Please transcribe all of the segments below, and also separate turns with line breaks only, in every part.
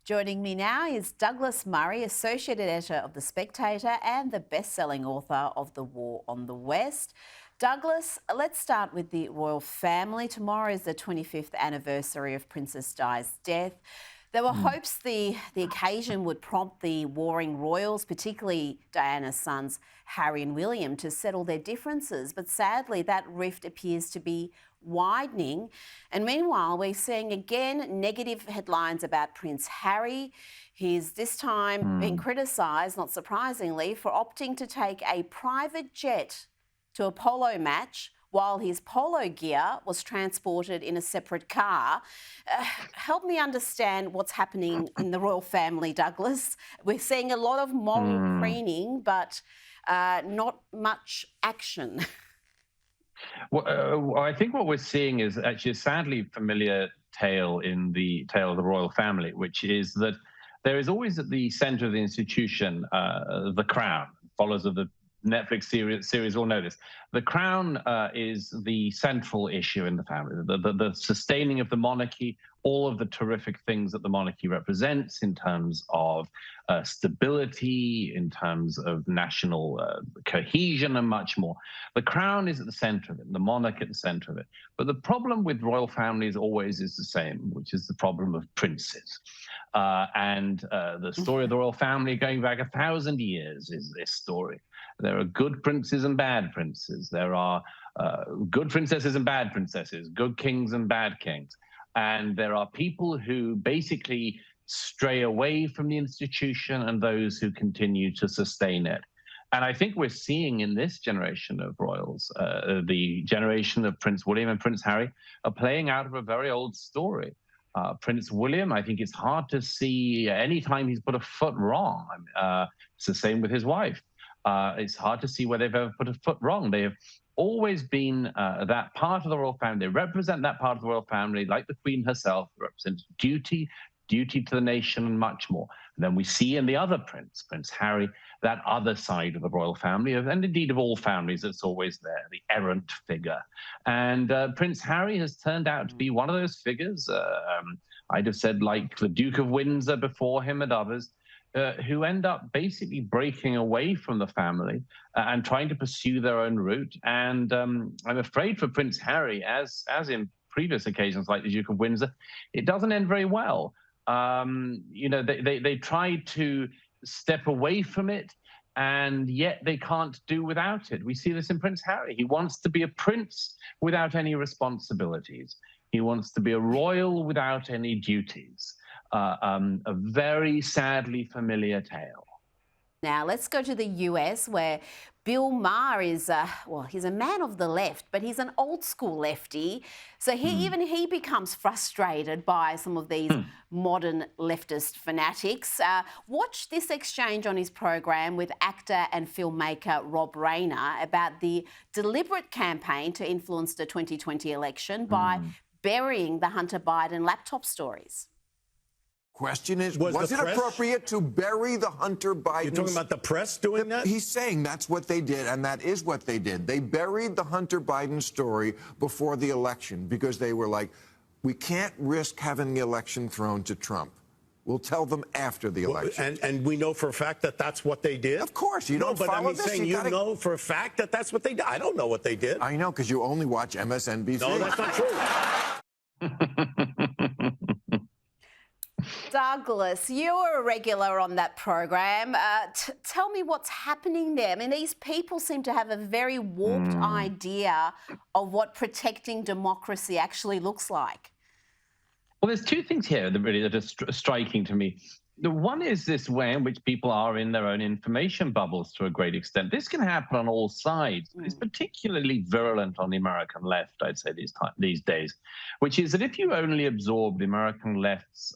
Joining me now is Douglas Murray, Associate Editor of The Spectator and the best-selling author of The War on the West. Douglas, let's start with the royal family. Tomorrow is the 25th anniversary of Princess Di's death. There were hopes the occasion would prompt the warring royals, particularly Diana's sons Harry and William, to settle their differences. But sadly, that rift appears to be widening. And meanwhile, we're seeing again negative headlines about Prince Harry. He's this time being criticised, not surprisingly, for opting to take a private jet to a polo match while his polo gear was transported in a separate car. Help me understand what's happening in the royal family, Douglas. We're seeing a lot of moral preening, but not much action.
Well, I think what we're seeing is actually a sadly familiar tale in the tale of the royal family, which is that there is always at the centre of the institution the crown. Followers of the Netflix series will know this. The crown is the central issue in the family, the sustaining of the monarchy, all of the terrific things that the monarchy represents in terms of stability, in terms of national cohesion and much more. The crown is at the center of it, the monarch at the center of it. But the problem with royal families always is the same, which is the problem of princes. The story of the royal family going back 1,000 years is this story. There are good princes and bad princes. There are good princesses and bad princesses, good kings and bad kings. And there are people who basically stray away from the institution and those who continue to sustain it. And I think we're seeing in this generation of royals, the generation of Prince William and Prince Harry, are playing out of a very old story. Prince William, I think it's hard to see any time he's put a foot wrong. It's the same with his wife. It's hard to see where they've ever put a foot wrong. They have always been that part of the royal family. They represent that part of the royal family, like the Queen herself, represents duty to the nation and much more. And then we see in the other prince, Prince Harry, that other side of the royal family, and indeed of all families, that's always there, the errant figure. And Prince Harry has turned out to be one of those figures, I'd have said like the Duke of Windsor before him and others, who end up basically breaking away from the family and trying to pursue their own route. And I'm afraid for Prince Harry, as in previous occasions like the Duke of Windsor, it doesn't end very well. They try to step away from it, and yet they can't do without it. We see this in Prince Harry. He wants to be a prince without any responsibilities. He wants to be a royal without any duties. A very sadly familiar tale.
Now, let's go to the US, where Bill Maher is, he's a man of the left, but he's an old school lefty. So even he becomes frustrated by some of these modern leftist fanatics. Watch this exchange on his program with actor and filmmaker Rob Reiner about the deliberate campaign to influence the 2020 election by burying the Hunter Biden laptop stories.
Question is, was it appropriate to bury the Hunter Biden?
You're talking about the press doing that?
He's saying that's what they did, and that is what they did. They buried the Hunter Biden story before the election because they were like, we can't risk having the election thrown to Trump. We'll tell them after the election.
And we know for a fact that that's what they did?
Of course. You don't follow this.
Saying you know for a fact that that's what they did? I don't know what they did.
I know, because you only watch MSNBC.
No, that's not true.
Douglas, you were a regular on that program. Tell me what's happening there. I mean, these people seem to have a very warped idea of what protecting democracy actually looks like.
Well, there's two things here that are striking to me. The one is this way in which people are in their own information bubbles to a great extent. This can happen on all sides. It's particularly virulent on the American left, I'd say, these days, which is that if you only absorb the American left's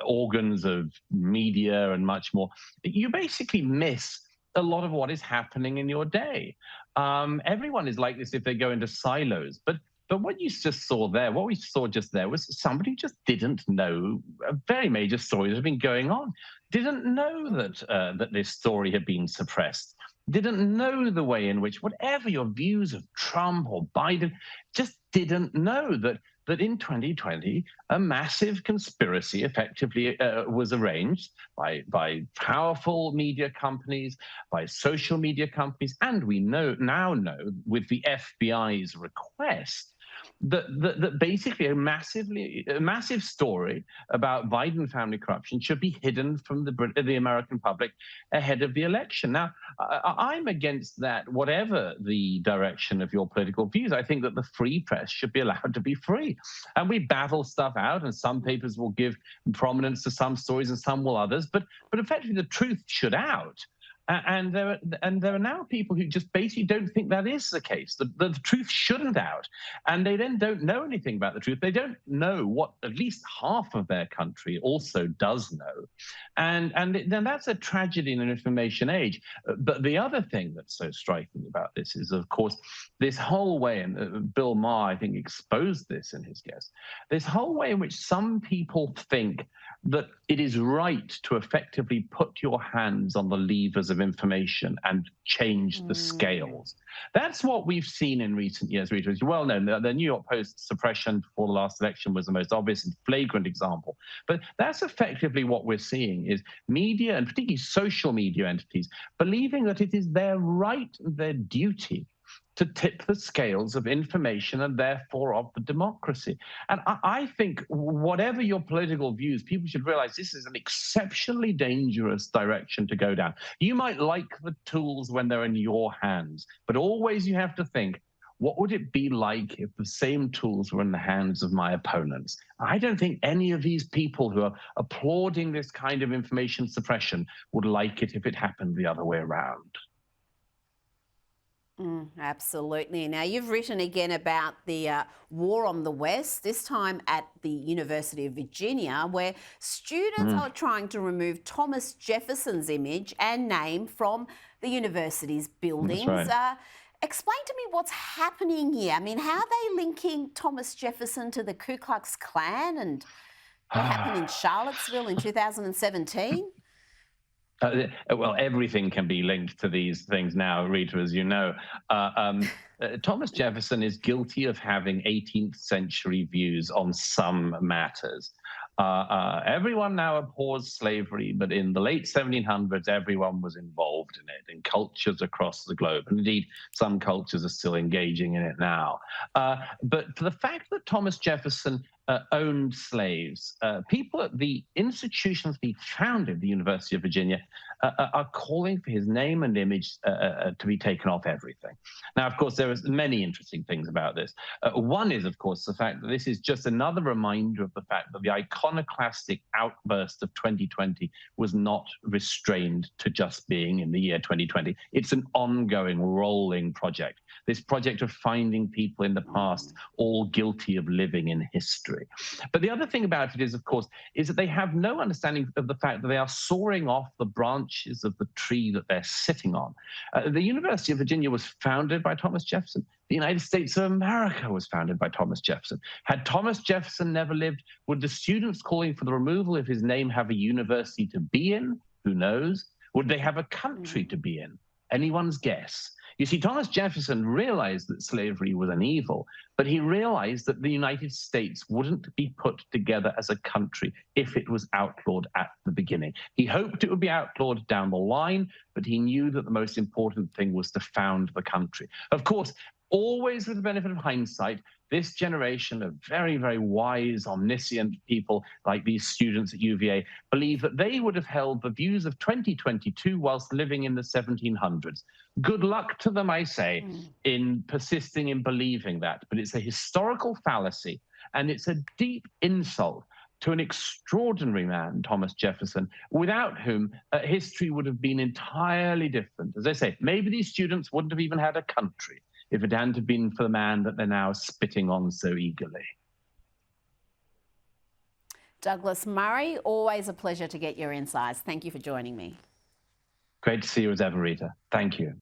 organs of media and much more, you basically miss a lot of what is happening in your day. Everyone is like this if they go into silos, but what you just saw there, what we saw just there was somebody just didn't know a very major story that had been going on, didn't know that this story had been suppressed, didn't know the way in which, whatever your views of Trump or Biden, just didn't know that that in 2020, a massive conspiracy effectively was arranged by powerful media companies, by social media companies, and we now know with the FBI's request that basically a massive story about Biden family corruption should be hidden from the American public ahead of the election. Now, I'm against that, whatever the direction of your political views. I think that the free press should be allowed to be free. And we battle stuff out, and some papers will give prominence to some stories and some will others. But effectively, the truth should out. And there are now people who just basically don't think that is the case. The truth shouldn't out, and they then don't know anything about the truth. They don't know what at least half of their country also does know, and then that's a tragedy in an information age. But the other thing that's so striking about this is, of course, this whole way, and Bill Maher, I think, exposed this in his guest, this whole way in which some people think that it is right to effectively put your hands on the levers of information and change the scales. That's what we've seen in recent years, Rita. As you well know, the New York Post suppression before the last election was the most obvious and flagrant example. But that's effectively what we're seeing is media, and particularly social media entities, believing that it is their right and their duty to tip the scales of information and therefore of the democracy. And I think whatever your political views, people should realize this is an exceptionally dangerous direction to go down. You might like the tools when they're in your hands, but always you have to think, what would it be like if the same tools were in the hands of my opponents? I don't think any of these people who are applauding this kind of information suppression would like it if it happened the other way around.
Absolutely. Now, you've written again about the war on the West, this time at the University of Virginia, where students are trying to remove Thomas Jefferson's image and name from the university's buildings.
That's right.
Explain to me what's happening here. I mean, how are they linking Thomas Jefferson to the Ku Klux Klan and what happened in Charlottesville in 2017?
Well, everything can be linked to these things now, Rita, as you know. Thomas Jefferson is guilty of having 18th century views on some matters. Everyone now abhors slavery, but in the late 1700s, everyone was involved in it in cultures across the globe. And indeed, some cultures are still engaging in it now. But for the fact that Thomas Jefferson owned slaves, people at the institutions he founded, the University of Virginia, are calling for his name and image to be taken off everything. Now, of course, there are many interesting things about this. One is, of course, the fact that this is just another reminder of the fact that the iconoclastic outburst of 2020 was not restrained to just being in the year 2020. It's an ongoing, rolling project. This project of finding people in the past all guilty of living in history. But the other thing about it is, of course, is that they have no understanding of the fact that they are sawing off the branches of the tree that they're sitting on. The University of Virginia was founded by Thomas Jefferson. The United States of America was founded by Thomas Jefferson. Had Thomas Jefferson never lived, would the students calling for the removal of his name have a university to be in? Who knows? Would they have a country to be in? Anyone's guess. You see, Thomas Jefferson realized that slavery was an evil, but he realized that the United States wouldn't be put together as a country if it was outlawed at the beginning. He hoped it would be outlawed down the line, but he knew that the most important thing was to found the country. Of course, always with the benefit of hindsight, this generation of very, very wise, omniscient people like these students at UVA believe that they would have held the views of 2022 whilst living in the 1700s. Good luck to them, I say, in persisting in believing that. But it's a historical fallacy, and it's a deep insult to an extraordinary man, Thomas Jefferson, without whom history would have been entirely different. As I say, maybe these students wouldn't have even had a country if it hadn't been for the man that they're now spitting on so eagerly.
Douglas Murray, always a pleasure to get your insights. Thank you for joining me.
Great to see you as ever, Rita. Thank you.